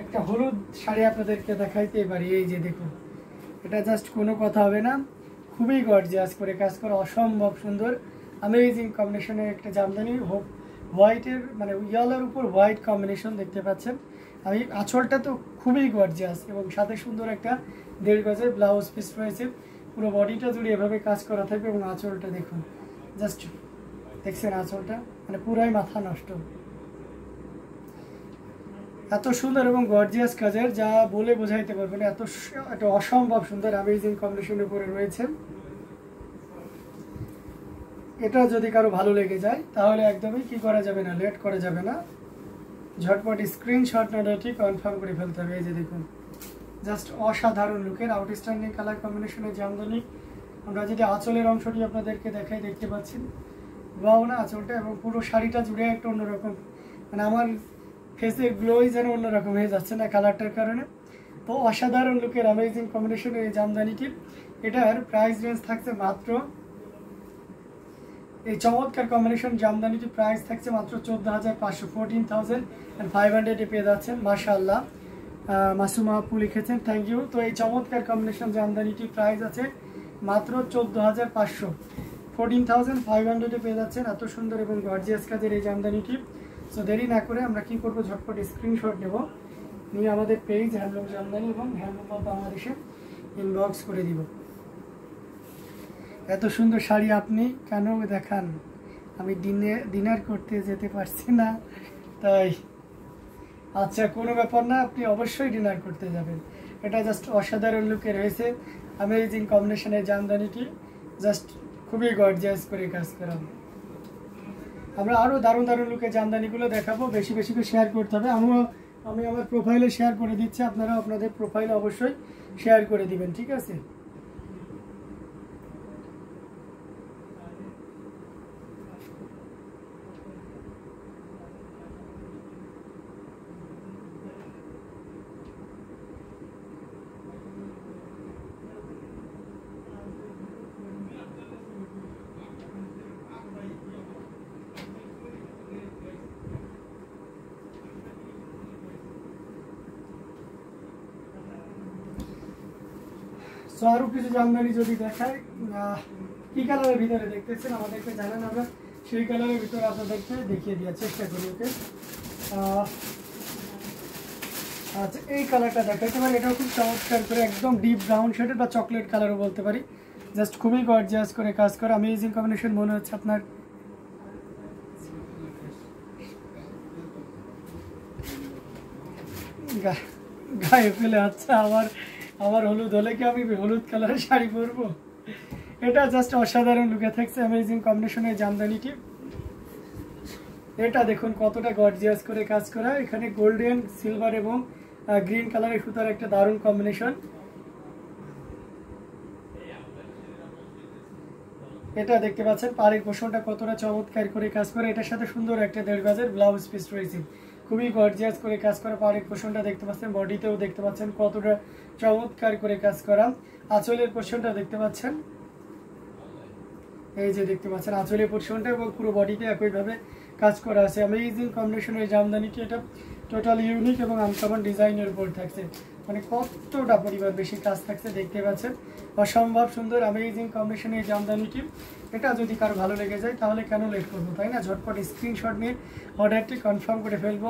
একটা হলুদ শাড়ি আপনাদেরকে দেখাইতে পারি। এই যে দেখুন, এটা জাস্ট কোনো কথা হবে না, খুবই গর্জিয়াস করে কাজ করা, অসম্ভব সুন্দর অ্যামেজিং কম্বিনেশনের একটা জামদানি। হোয়াইটের মানে ইয়েলোর উপর হোয়াইট কম্বিনেশন দেখতে পাচ্ছেন। আমি আঁচলটা তো খুবই গর্জিয়াস এবং সাথে সুন্দর একটা 1.5 গজের ব্লাউজ পিস রয়েছে। পুরো বডিটা জুড়ে এভাবে কাজ করা থাকবে এবং আঁচলটা দেখুন, জাস্ট দেখছেন আঁচলটা মানে পুরাই মাথা নষ্ট, এত সুন্দর এবং গর্জিয়াস কাজের যা বলে বোঝাইতে পারবো না, এত অসম্ভব সুন্দর অ্যামেজিং কম্বিনেশনের উপরে রয়েছে। এটা যদি কারো ভালো লেগে যায় তাহলে একদমই কি করা যাবে না, লেট করা যাবে না, ঝটপট স্ক্রিনশট না ঠিক কনফার্ম করে ফেলতে হবে। এই যে দেখুন, জাস্ট অসাধারণ লুকের আউটস্ট্যান্ডিং কালার কম্বিনেশনের জামদানি। আমরা যদি আঁচলের অংশটি আপনাদেরকে দেখাই, দেখতে পাচ্ছেন ওয়াও না আঁচলটা, এবং পুরো শাড়িটা জুড়ে একটা অন্যরকম মানে আমার ফেসের গ্লোই যেন অন্যরকম হয়ে যাচ্ছে না কালারটার কারণে। তো অসাধারণ লুকের অ্যামেজিং কম্বিনেশনের এই জামদানিটি, এটার প্রাইস রেঞ্জ থাকছে মাত্র, এই চমৎকার কম্বিনেশন জামদানিটি প্রাইস থাকছে মাত্র 14,500, 14,500 পেয়ে যাচ্ছেন। মাশাআল্লাহ, মাসুমা আপু লিখেছেন, থ্যাংক ইউ। তো এই চমৎকার কম্বিনেশন জামদানিটি প্রাইস আছে মাত্র 14,500, 14,500 পেয়ে যাচ্ছেন এত সুন্দর এবং গর্জিয়াস কাজের এই জামদানিটি। সো দেরি না করে আমরা কি করব, ঝটপট স্ক্রিনশট নেব, নিয়ে আমাদের পেজ হ্যান্ডলুম জামদানি এবং হ্যান্ডলুম অফ বাংলাদেশে ইনবক্স করে দিব। এত সুন্দর শাড়ি আপনি কেন দেখান, আমি ডিনার করতে যেতে পারছি না তাই। আচ্ছা, কোনো ব্যাপার না, আপনি অবশ্যই ডিনার করতে যাবেন। এটা জাস্ট অসাধারণ লুকে রয়েছে অ্যামেজিং কম্বিনেশনের জামদানিটি, জাস্ট খুবই গর্জিয়াস করে কাজ করা। আমরা আরও দারুণ দারুণ লুকে জামদানিগুলো দেখাবো, বেশি বেশি করে শেয়ার করতে হবে। আমি আমার প্রোফাইলে শেয়ার করে দিচ্ছি, আপনারা আপনাদের প্রোফাইলে অবশ্যই শেয়ার করে দিবেন, ঠিক আছে। সো আরও কিছু জামদানি যদি দেখায়, কী কালারের ভিতরে দেখতেছেন আমাদেরকে জানান, আমরা সেই কালারের ভিতরে আপনাদেরকে দেখিয়ে দেওয়ার চেষ্টা করি। ওকে, আচ্ছা এই কালারটা দেখাইতে পারি, এটাও খুব চমৎকার করে একদম ডিপ ব্রাউন শেডের বা চকলেট কালারও বলতে পারি, জাস্ট খুবই গর্জিয়াস করে কাজ করা অ্যামেজিং কম্বিনেশন। মনে হচ্ছে আপনার গায়ে ফেলে। আচ্ছা, আমার হলুদ হলে কি আমি হলুদ কালারের শাড়ি পরবো? এটা জাস্ট অসাধারণ লুকে থাকছে অ্যামেজিং কম্বিনেশনের জামদানিটি। এটা দেখুন কতটা গর্জিয়াস করে কাজ করা, এখানে গোল্ডেন সিলভার এবং গ্রিন কালারের সুতার একটা দারুণ কম্বিনেশন। এটা দেখতে পাচ্ছেন পাড়ের পোষণটা কতটা চমৎকার করে কাজ করে, এটার সাথে সুন্দর একটা 1.5 গজের ব্লাউজ পিস রয়েছে, খুবই গর্জিয়াস করে কাজ করা। পাড়ের পোষণটা দেখতে পাচ্ছেন, বডিতেও দেখতে পাচ্ছেন কতটা চমৎকার করে কাজ করা। আঁচলের পোষণটা দেখতে পাচ্ছেন, এই যে দেখতে পাচ্ছেন আঁচলের পোষণটা এবং পুরো বডিতে একইভাবে কাজ করা আছে। অ্যামেজিং কম্বিনেশনের জামদানিটি, এটা টোটাল ইউনিক এবং আনকমন ডিজাইনের উপর থাকছে, মানে কতটা পরিবার বেশি কাজ থাকছে দেখতে পাচ্ছেন, অসম্ভব সুন্দর অ্যামেজিং কম্বিনেশনের জামদানিটি। এটা যদি কারো ভালো লেগে যায় তাহলে কেন লেট করবো, তাই না? ঝটপট স্ক্রিনশট নিয়ে অর্ডারটি কনফার্ম করে ফেলবো।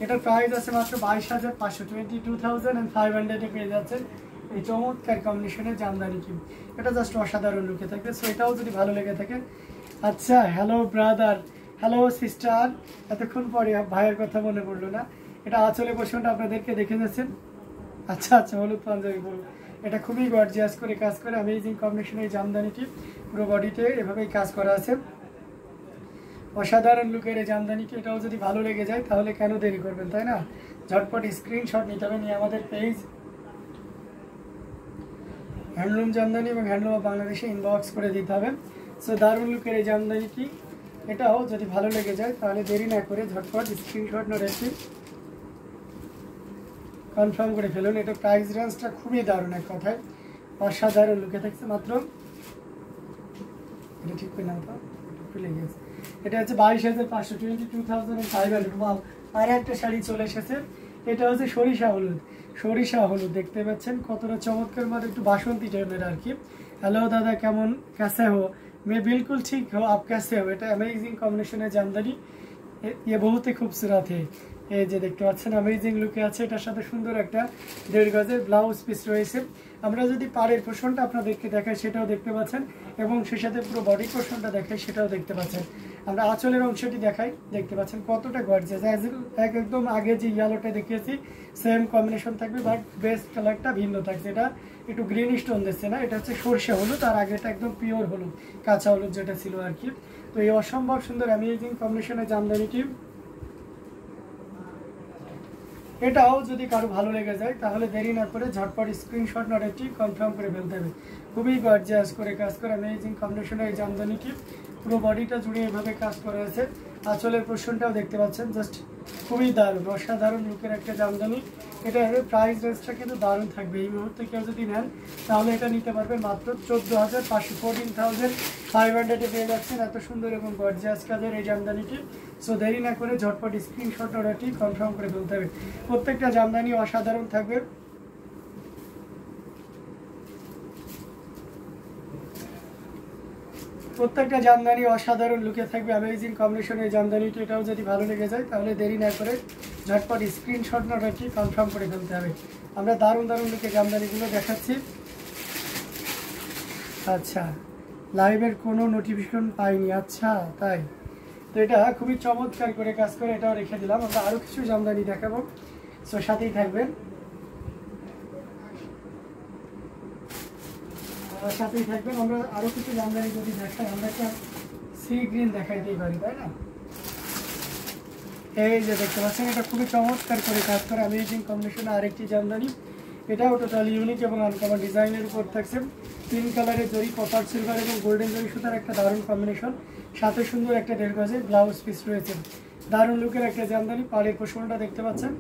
এটার প্রাইস আছে মাত্র 22,500, 22,500 পেয়ে যাচ্ছেন এই চমৎকার কম্বিনেশনের জামদানিটি। এটা জাস্ট অসাধারণ লুকে থাকবে। সো এটাও যদি ভালো লেগে থাকে, আচ্ছা হ্যালো ব্রাদার, হ্যালো সিস্টার, এতক্ষণ পরে ভাইয়ের কথা মনে পড়লো না। এটা আঁচলে পোষণটা আপনাদেরকে দেখে যাচ্ছেন, আচ্ছা আচ্ছা হলুদ পাঞ্জাবি পরবো। এটা খুবই গর্জিয়াস করে কাজ করে অ্যামেজিং কম্বিনেশনের জামদানিটি, পুরো বডিতে এভাবেই কাজ করা আছে, অসাধারণ লুকের এই জামদানিটি। এটাও যদি ভালো লেগে যায় তাহলে কেন দেরি করবেন, তাই না? ঝটপট স্ক্রিনশট নিতে হবে, নিয়ে আমাদের পেজ হ্যান্ডলুম জামদানি এবং হ্যান্ডলুম অফ বাংলাদেশে ইনবক্স করে দিতে হবে। সো দারুণ লুকের এই জামদানিটি, এটাও যদি ভালো লেগে যায় তাহলে দেরি না করে ঝটপট স্ক্রিনশট না রেখে কনফার্ম করে ফেলুন। এটা প্রাইস রেঞ্জটা খুবই দারুণ, এক কথায় অসাধারণ লুকে থাকছে। মাত্র এটা ঠিক করে নাও তো, খুলে গেছে। এটা হচ্ছে 22,500, 22,500। আর একটা শাড়ি চলে এসেছে, এটা হচ্ছে সরিষা হলুদ দেখতে পাচ্ছেন কতটা চমৎকার, মানে একটু বাসন্তী টাইপের আর কি। हेलो दादा, কেমন कैसे हो? मैं बिल्कुल ठीक हूँ, आप कैसे हो? এটা अमेजिंग कॉम्बिनेशन है জামদানি, ये बहुत ही खूबसूरत है। এই যে দেখতে পাচ্ছেন अमेजिंग লুকে আছে, এটার সাথে সুন্দর একটা 1.5 গজের ব্লাউজ পিস রয়েছে। আমরা যদি পাড়ের পোর্শনটা আপনাদেরকে দেখাই সেটাও দেখতে পাচ্ছেন, এবং সেই সাথে পুরো বডি পোর্শনটা দেখাই সেটাও দেখতে পাচ্ছেন। আমরা আঁচলের অংশটি দেখাই, দেখতে পাচ্ছেন কতটা গর্জিয়াস, একদম আগে যে ইয়েলোটা দেখিয়েছি সেম কম্বিনেশন থাকবে, বাট বেস কালারটা ভিন্ন থাকছে। এটা একটু গ্রিন স্টোন দিচ্ছে না, এটা হচ্ছে সরষে হলুদ, আর আগেটা একদম পিওর হলুদ, কাঁচা হলুদ যেটা ছিল আর কি। তো এই অসম্ভব সুন্দর অ্যামেজিং কম্বিনেশনের জামদানিটি, এটাও যদি কারো ভালো লেগে যায় তাহলে দেরি না করে ঝটপট স্ক্রিনশট নোটটি কনফার্ম করে ফেলতে হবে। খুবই গর্জিয়াস করে কাজ করে অ্যামেজিং কম্বিনেশনের এই জামদানিটি, পুরো বডিটা জুড়ে এভাবে কাজ করা আছে। আঁচলের পোর্শনটাও দেখতে পাচ্ছেন, জাস্ট খুবই দারুণ, অসাধারণ লুকের একটা জামদানি। এটার প্রাইস রেঞ্জটা কিন্তু দারুণ থাকবে। এই মুহূর্তে কেউ যদি নেন তাহলে এটা নিতে পারবেন মাত্র 14,500, 14,500 পেয়ে যাচ্ছেন এত সুন্দর এবং গর্জিয়াস কাজের এই জামদানিটি। সো দেরি না করে ঝটপট স্ক্রিনশট অর্ডারটি কনফার্ম করে ফেলতে হবে। প্রত্যেকটা জামদানি অসাধারণ থাকবে। প্রত্যেকটা জামদানি অসাধারণ লুকে থাকবে, অ্যামেজিং কম্বিনেশনের জামদানিটি। এটাও যদি ভালো লেগে যায় তাহলে দেরি না করে ঝটপট স্ক্রিনশট নোটটি কনফার্ম করে ফেলতে হবে। আমরা দারুণ দারুণ লুকে জামদানিগুলো দেখাচ্ছি। আচ্ছা, লাইভের কোনো নোটিফিকেশন পাইনি, আচ্ছা তাই। তো এটা খুবই চমৎকার করে কাজ করে, এটাও রেখে দিলাম। আমরা আরও কিছু জামদানি দেখাবো, সো সাথেই থাকবেন, সাথেই থাকবেন। আমরা আরও কিছু জামদানি যদি দেখাই, আমরা একটা সি গ্রিন দেখাইতেই পারি, তাই না? এই যে দেখতে পাচ্ছেন, এটা খুবই চমৎকার করে কাজ করে অ্যামেজিং কম্বিনেশনে আরেকটি জামদানি। এটাও টোটাল ইউনিক এবং আনকমন ডিজাইনের উপর থাকছে। 3 কালারের জরি, কপার সিলভার এবং গোল্ডেন জরি সুতার একটা দারুণ কম্বিনেশন, সাথে সুন্দর একটা 1.5 গজের ব্লাউজ পিস রয়েছে। দারুণ লুকের একটা জামদানি। পাড়ের পোর্শনটা দেখতে পাচ্ছেন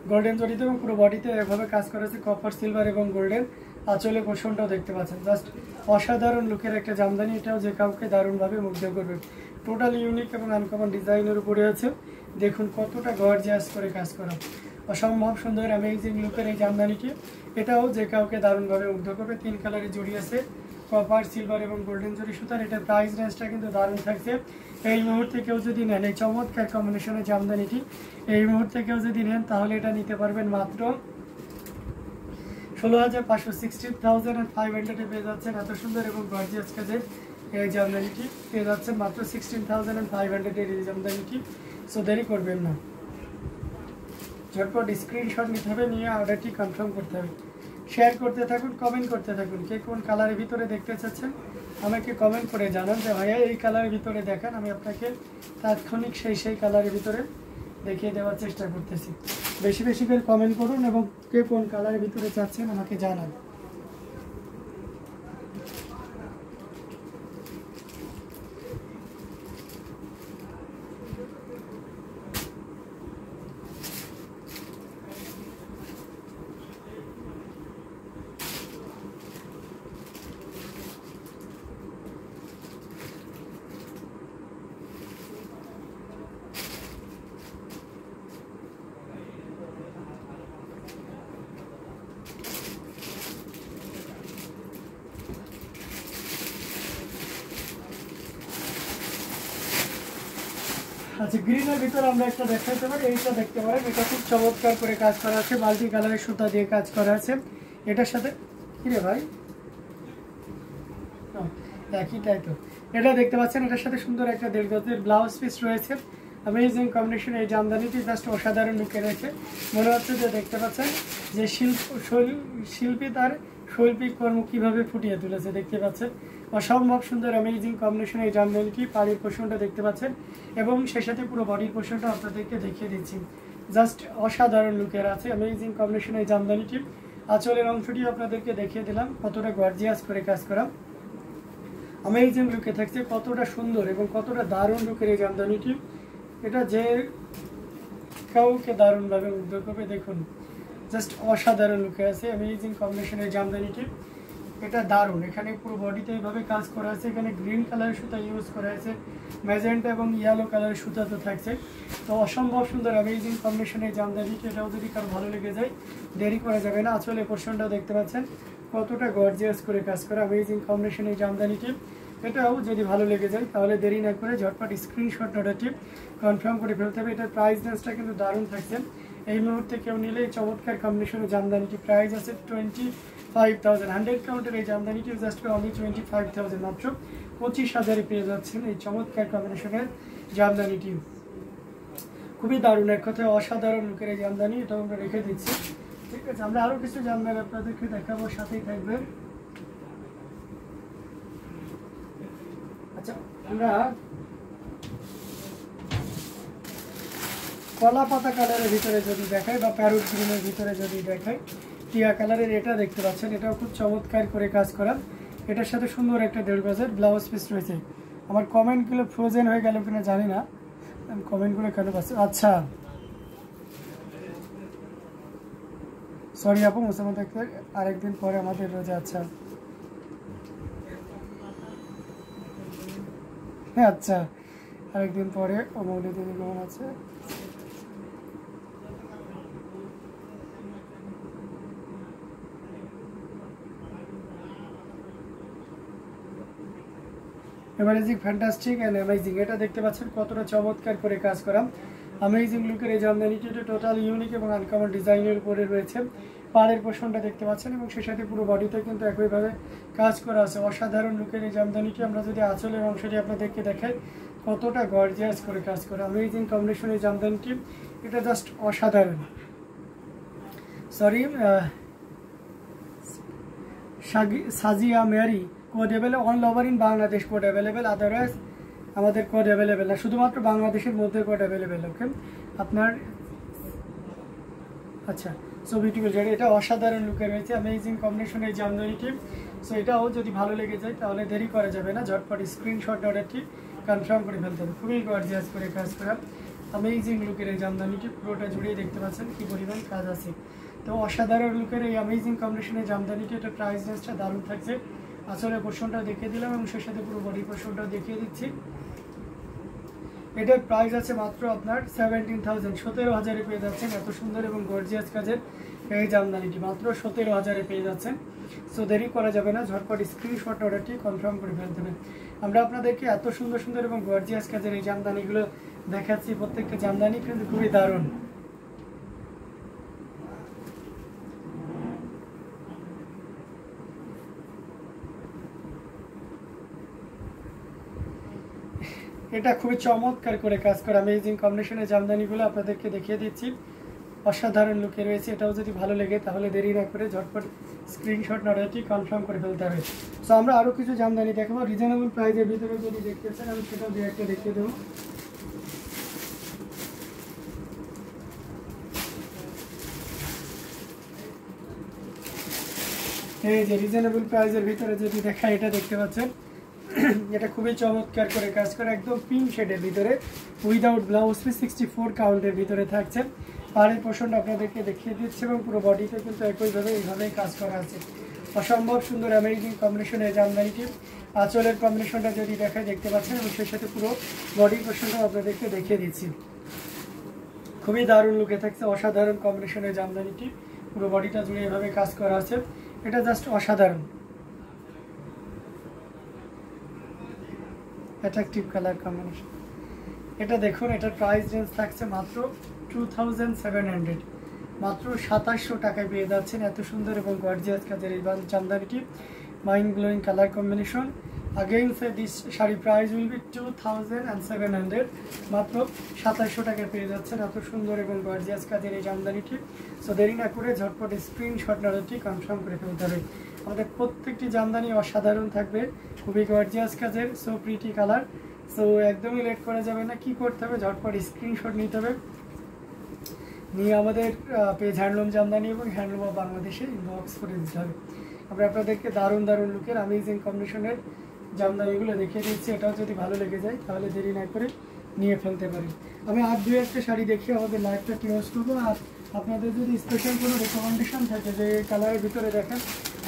গোল্ডেন জরিতে এবং পুরো বডিতে এভাবে কাজ করেছে কপার সিলভার এবং গোল্ডেন। আঁচলের পোর্শনটাও দেখতে পাচ্ছেন, জাস্ট অসাধারণ লুকের একটা জামদানি। এটাও যে কাউকে দারুণভাবে মুগ্ধ করবে। টোটাল ইউনিক এবং আনকমন ডিজাইনের উপরে আছে। দেখুন কতটা গর্জিয়াস করে কাজ করা, অসম্ভব সুন্দর অ্যামেজিং লুকের এই জামদানিটি। এটাও যে কাউকে দারুণভাবে মুগ্ধ করবে। 3 কালারের জড়ি আছে, কপার সিলভার এবং গোল্ডেন জরি সুতার। এটার প্রাইস রেঞ্জটা কিন্তু দারুণ থাকছে। এই মুহূর্তে কেউ যদি নেন এই চমৎকার কম্বিনেশনের জামদানিটি, এই মুহূর্তে কেউ যদি নেন তাহলে এটা নিতে পারবেন মাত্র 16,500, 16,500 পেয়ে যাচ্ছেন এত সুন্দর এবং গর্জিয়াস কাজের এই জামদানিটি। পেয়ে যাচ্ছেন মাত্র 16,500 এই জামদানিটি। সো দেরি করবেন না, ঝটপট স্ক্রিনশট নিতে হবে, নিয়ে অর্ডারটি কনফার্ম করতে হবে। শেয়ার করতে থাকুন, কমেন্ট করতে থাকুন। কে কোন কালারের ভিতরে দেখতে চাচ্ছেন আমাকে কমেন্ট করে জানান যে ভাইয়া এই কালারের ভিতরে দেখান, আমি আপনাকে তাৎক্ষণিক সেই কালারের ভিতরে দেখিয়ে দেওয়ার চেষ্টা করতেছি। বেশি বেশি করে কমেন্ট করুন এবং কে কোন কালারের ভিতরে চাচ্ছেন আমাকে জানান। আচ্ছা, গ্রিনের ভিতরে আমরা একটা দেখাতে পারি, এইটা দেখতে পারেন। এটা খুব চমৎকার করে কাজ করা আছে, মাল্টি কালারের সুতা দিয়ে কাজ করা আছে। এটার সাথে কি রে ভাই, একইটাই তো। এটা দেখতে পাচ্ছেন, এটার সাথে সুন্দর একটা 1.5 গজের ব্লাউজ পিস রয়েছে। অ্যামেজিং কম্বিনেশন এই জামদানিটি জাস্ট অসাধারণ লুকে রয়েছে। মনে হচ্ছে যে দেখতে পাচ্ছেন যে শিল্পী তার শৈল্পিক কর্ম কীভাবে ফুটিয়ে তুলেছে, দেখতে পাচ্ছেন অসম্ভব সুন্দর অ্যামেজিং কম্বিনেশন এই জামদানিটি। পাড়ির পোর্শনটা দেখতে পাচ্ছেন এবং সেই সাথে পুরো বডির পোর্শনটা আপনাদেরকে দেখিয়ে দিচ্ছি, জাস্ট অসাধারণ লুকের আছে অ্যামেজিং কম্বিনেশন এই জামদানিটি। আঁচলের অংশটি আপনাদেরকে দেখিয়ে দিলাম কতটা গর্জিয়াস করে কাজ করা, অ্যামেজিং লুকে থাকছে, কতটা সুন্দর এবং কতটা দারুণ লুকের এই জামদানিটি। এটা যে কাউকে দারুণভাবে মুগ্ধ করবে। দেখুন জাস্ট অসাধারণ লুকে আছে অ্যামেজিং কম্বিনেশনের জামদানিটি। এটা দারুণ। এখানে পুরো বডিতে এইভাবে কাজ করা আছে, এখানে গ্রিন কালারের সুতা ইউজ করা হয়েছে, ম্যাজেন্টা এবং ইয়েলো কালারের সুতা তো থাকছে। তো অসম্ভব সুন্দর অ্যামেজিং কম্বিনেশনের জামদানিটি, এটাও যদি কারো ভালো লেগে যায় দেরি করা যাবে না। আসলে পোর্শনটাও দেখতে পাচ্ছেন কতটা গর্জিয়াস করে কাজ করা অ্যামেজিং কম্বিনেশনের জামদানিটি, এটাও যদি ভালো লেগে যায় তাহলে দেরি না করে ঝটপট স্ক্রিনশট নোটাটি কনফার্ম করে ফেলতে হবে। এটার প্রাইস রেঞ্জটা কিন্তু দারুণ থাকছে। এই মুহূর্তে কেউ নিলে এই চমৎকার কম্বিনেশনের জামদানিটি প্রাইস আছে 25,000। 100 কাউন্টের এই জামদানিটি জাস্ট অনলি 25,000, মাত্র 25,000-এ পেয়ে যাচ্ছেন এই চমৎকার কম্বিনেশনের জামদানিটি। খুবই দারুণ, এক কথায় অসাধারণ লুকের এই জামদানি, এটা আমরা রেখে দিচ্ছি। ঠিক আছে, আমরা আরও কিছু জামদানি আপনাদেরকে দেখাবো, সাথেই থাকবেন। আচ্ছা, আমরা কলা পাতা কালারের ভিতরে যদি দেখাই বা প্যারোট গ্রিনের ভিতরে যদি দেখাই, টিয়া কালারের এটা দেখতে পাচ্ছেন, এটাও খুব চমৎকার করে কাজ করা। এটার সাথে সুন্দর একটা 1.5 গজের ব্লাউজ পিস রয়েছে। আমার কমেন্টগুলো ফ্রোজেন হয়ে গেল কিনা জানি না, আমি কমেন্টগুলো কেন পাচ্ছি। আচ্ছা, সরি আপু, মুসাম্মদ আক্তার আরেকদিন পরে আমাদের রোজা। আচ্ছা হ্যাঁ, আচ্ছা আরেকদিন পরে। ও মৌলি দিদি কেমন আছে? অ্যামেজিং, ফ্যান্টাস্টিক অ্যান্ড অ্যামেজিং, এটা দেখতে পাচ্ছেন কতটা চমৎকার করে কাজ করা অ্যামেজিং লুকের এই জামদানিটি। এটা টোটাল ইউনিক এবং আনকমন ডিজাইনের উপরে রয়েছে। পাড়ের পোর্শনটা দেখতে পাচ্ছেন এবং সেই সাথে পুরো বডিতে কিন্তু একইভাবে কাজ করা আছে। অসাধারণ লুকের এই জামদানিটি আমরা যদি আঁচলের অংশটি আপনাদেরকে দেখাই, কতটা গর্জিয়াস করে কাজ করা অ্যামেজিং কম্বিনেশন এই জামদানিটি, এটা জাস্ট অসাধারণ। সরি, সাজিয়া মেরি code available, all over in Bangladesh code available, otherwise আমাদের কোড অ্যাভেলেবেল না, শুধুমাত্র বাংলাদেশের মধ্যে কোড অ্যাভেলেবেল। ওকে, আপনার আচ্ছা, সো বিউটিফুল, যেটা এটা অসাধারণ লুকে রয়েছে অ্যামেজিং কম্বিনেশন এই জামদানিটি। সো এটাও যদি ভালো লেগে যায় তাহলে দেরি করা যাবে না, ঝটপট স্ক্রিনশট অর্ডারটি কনফার্ম করে ফেলতে হবে। খুবই গর্জিয়াস করে কাজ করা অ্যামেজিং লুকের এই জামদানিটি, পুরোটা জুড়েই দেখতে পাচ্ছেন কী পরিমাণ কাজ আছে। তো অসাধারণ লুকের এই অ্যামেজিং কম্বিনেশনের জামদানিটি, এটা প্রাইস রেঞ্জটা দারুণ থাকছে। আসলে পোর্শনটাও দেখিয়ে দিলাম এবং সেই সাথে পুরো বডি পোর্শনটাও দেখিয়ে দিচ্ছি। এটার প্রাইস আছে মাত্র আপনার 17,000, 17,000-এ পেয়ে যাচ্ছেন এত সুন্দর এবং গর্জিয়াস কাজের এই জামদানিটি, মাত্র 17,000-এ পেয়ে যাচ্ছেন। সো দেরি করা যাবে না, ঝটপট স্ক্রিনশট অর্ডারটি কনফার্ম করে ফেলতে হবে। আমরা আপনাদেরকে এত সুন্দর সুন্দর এবং গর্জিয়াস কাজের এই জামদানিগুলো দেখাচ্ছি, প্রত্যেকটা জামদানি কিন্তু খুবই দারুণ। এটা খুবই চমৎকার করে কাজ করা অ্যামেজিং কম্বিনেশনের জামদানিগুলো আপনাদেরকে দেখিয়ে দিচ্ছি, অসাধারণ লুকে রয়েছে। এটাও যদি ভালো লেগে তাহলে দেরি না করে ঝটপট স্ক্রিনশট অর্ডারটি কনফার্ম করে ফেলতে হবে। সো আমরা আরও কিছু জামদানি দেখাবো রিজনেবল প্রাইসের ভিতরে, যদি দেখতে চান আমি সেটাও দু একটা দেখিয়ে দেবো। এই যে রিজনেবল প্রাইসের ভিতরে যদি দেখা, এটা দেখতে পাচ্ছেন, এটা খুবই চমৎকার করে কাজ করে একদম পিঙ্ক শেডের ভিতরে উইদাউট ব্লাউজ পিস, 64 কাউন্টের ভিতরে থাকছে। পাড়ের পোর্শনটা আপনাদেরকে দেখিয়ে দিচ্ছে এবং পুরো বডিতে কিন্তু একইভাবে এইভাবেই কাজ করা আছে। অসম্ভব সুন্দর অ্যামেজিং কম্বিনেশন এই জামদানিটি। আঁচলের কম্বিনেশনটা যদি দেখায় দেখতে পাচ্ছেন এবং সেই সাথে পুরো বডি পোর্শনটাও আপনাদেরকে দেখিয়ে দিচ্ছি। খুবই দারুণ লুকে থাকছে অসাধারণ কম্বিনেশনের জামদানিটি, পুরো বডিটা জুড়ে এভাবে কাজ করা আছে, এটা জাস্ট অসাধারণ অ্যাট্রাকটিভ কালার কম্বিনেশন। এটা দেখুন, এটার প্রাইস রেঞ্জ থাকছে মাত্র 2,700, মাত্র 2700 টাকায় পেয়ে যাচ্ছেন এত সুন্দর এবং গর্জিয়াস কাজের এই জামদানিটি, mind blowing colour combination. Again say this sari price will be 2,700, মাত্র 2700 টাকায় পেয়ে যাচ্ছেন এত সুন্দর এবং গর্জিয়াস কাজের এই জামদানিটি। সো দেরি না করে ঝটপট স্ক্রিনশট নাড়াটি কনফার্ম করে ফেলতে হবে। আমাদের প্রত্যেকটি জামদানি অসাধারণ থাকবে, খুবই গর্জিয়াস কাজের, সো প্রিটি কালার। সো একদমই লেট করা যাবে না, কি করতে হবে, ঝটপট স্ক্রিনশট নিতে হবে, নিয়ে আমাদের পেজ হ্যান্ডলুম জামদানি এবং হ্যান্ডলুম অফ বাংলাদেশে ইনবক্স করে দিতে হবে। আমরা আপনাদেরকে দারুণ দারুণ লুকের অ্যামেজিং কম্বিনেশনের জামদানিগুলো দেখিয়ে দিচ্ছি, এটাও যদি ভালো লেগে যায় তাহলে দেরি না করে নিয়ে ফেলতে পারি। আমি আর দু একটা শাড়ি দেখিয়ে আমাদের লাইভটা ক্লোজ করবো, আর আপনাদের যদি স্পেশাল কোনো রেকমেন্ডেশন থাকে যে কালারের ভিতরে দেখেন,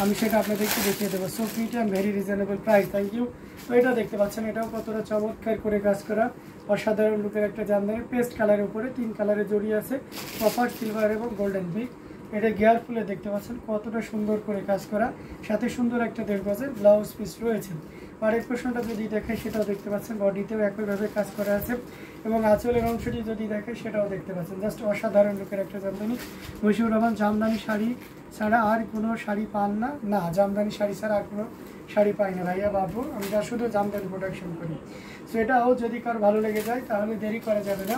আমি সেটা আপনাদেরকে দেখিয়ে দেবো। So fit and very reasonable price. Thank you. তো এটা দেখতে পাচ্ছেন, এটাও কতটা চমৎকার করে কাজ করা, অসাধারণ লুকের একটা জামদানি। পেস্ট কালারের উপরে 3 কালারের জড়ি আছে, কপার, সিলভার এবং গোল্ডেন বিট। এটা গিয়ার ফুলে দেখতে পাচ্ছেন কতটা সুন্দর করে কাজ করা, সাথে সুন্দর একটা 1.5 গজের ব্লাউজ পিস রয়েছে। পাড়ের পোর্শনটা যদি দেখে সেটাও দেখতে পাচ্ছেন, বডিতেও একইভাবে কাজ করা আছে এবং আঁচলের অংশটি যদি দেখে সেটাও দেখতে পাচ্ছেন। জাস্ট অসাধারণ লুকের একটা জামদানি। মশিউর রহমান জামদানি শাড়ি ছাড়া আর কোনো শাড়ি পান না? না, জামদানি শাড়ি ছাড়া আর কোনো শাড়ি পাই না ভাইয়া বাবু, আমি যা শুধু জামদানি প্রোডাকশন করি। সো এটাও যদি কারো ভালো লেগে যায় তাহলে দেরি করা যাবে না,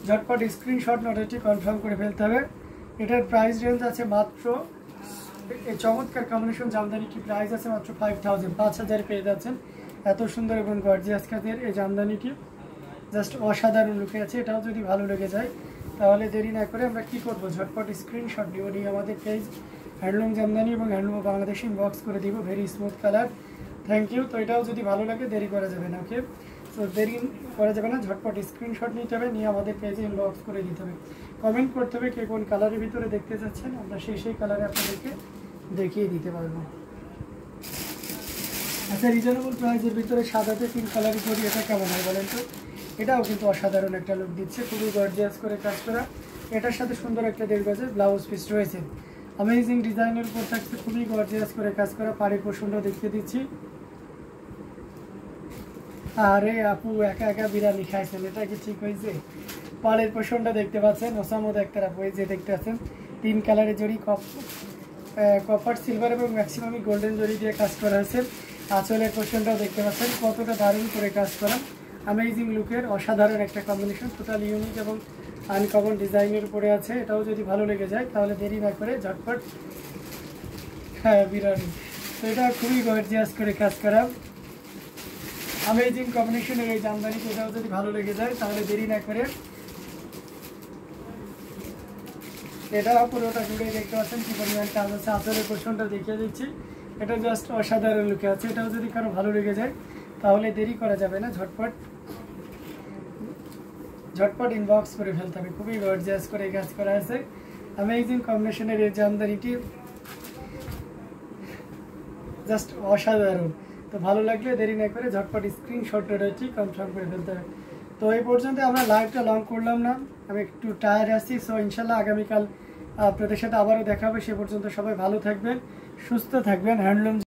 ঝটপট স্ক্রিনশট নোটটি কনফার্ম করে ফেলতে হবে। এটার প্রাইস রেঞ্জ আছে মাত্র, এই চমৎকার কম্বিনেশন জামদানিটি প্রাইস আছে মাত্র 5000, 5000 পেয়ে যাচ্ছেন। এত সুন্দর এবং গর্জিয়াস কাজের এই জামদানিটি জাস্ট অসাধারণ লুকে আছে। এটাও যদি ভালো লেগে যায় তাহলে দেরি না করে আমরা কি করব, ঝটপট স্ক্রিনশট নিয়ে আমাদের পেজ হ্যান্ডলুম জামদানি এবং হ্যান্ডলুম বাংলাদেশ ইনবক্স করে দিব। Very smooth colour. Thank you. তো এটাও যদি ভালো লাগে দেরি করা যাবে না, ওকে? সো দেরি করা যাবে না, ঝটপট স্ক্রিনশট নিতে হবে, নিয়ে আমাদের পেজে ইনবক্স করে দিতে হবে। কমেন্ট করতে হবে কে কোন কালারের ভিতরে দেখতে চাচ্ছেন, আমরা সেই কালারে আপনাদেরকে দেখিয়ে দিতে পারবো। আচ্ছা, রিজনেবল প্রাইসের ভিতরে সাদাতে 3 কালারই করি, এটা কেমন হয় বলেন তো? এটাও কিন্তু অসাধারণ একটা লুক দিচ্ছে, খুবই গর্জিয়াস করে কাজ করা। এটার সাথে সুন্দর একটা 1.5 গজের ব্লাউজ পিস রয়েছে, অ্যামেজিং ডিজাইনের উপর থাকছে, খুবই গর্জিয়াস করে কাজ করা। পাড়ের পোর্শনটা দেখিয়ে দিচ্ছি। আরে আপু একা একা বিরিয়ানি খাইছেন, এটা কি ঠিক হয়েছে? পাড়ের পোর্শনটা দেখতে পাচ্ছেন, ওসামদ একটা আপু এই যে দেখতে পাচ্ছেন 3 কালারের জড়ি, কপার, সিলভার এবং ম্যাক্সিমামই গোল্ডেন জড়ি দিয়ে কাজ করা হয়েছে। আঁচলের পোর্শনটাও দেখতে পাচ্ছেন কতটা দারুণ করে কাজ করা, অ্যামেজিং লুকের অসাধারণ একটা কম্বিনেশন, টোটাল ইউনিক এবং আনকমন ডিজাইনের উপরে আছে। এটাও যদি ভালো লেগে যায় তাহলে দেরি না করে ঝটপট, হ্যাঁ বিরিয়ানি। তো এটা খুবই গর্জিয়াস করে কাজ করা, অ্যামেজিং কম্বিনেশনের এই জামদানিকে এটাও যদি ভালো লেগে যায় তাহলে দেরি না করে এটা পুরোটা জুড়ে দেখতে পাচ্ছেন কি পরিমাণ কাজ আছে। আঁচলের পোর্শনটা দেখিয়ে দিচ্ছি, এটা জাস্ট অসাধারণ লুকে আছে। এটাও যদি কারো ভালো লেগে যায় তাহলে দেরি করা যাবে না, ঝটপট ইনবক্স করে ফেলতে হবে। খুবই গর্জিয়াস করে কাজ করা আছে, অ্যামেজিং কম্বিনেশনের এই জামদানিটি জাস্ট অসাধারণ। তো ভালো লাগলে দেরি না করে ঝটপট স্ক্রিনশট রয়েছে কনফার্ম করে ফেলতে হবে। তো এই পর্যন্ত আমরা লাইভটা লং করলাম না, আমি একটু টায়ার্ড আছি। সো ইনশাল্লাহ আগামীকাল আপনাদের সাথে আবারও দেখা হবে। সে পর্যন্ত সবাই ভালো থাকবেন, সুস্থ থাকবেন। হ্যান্ডলুম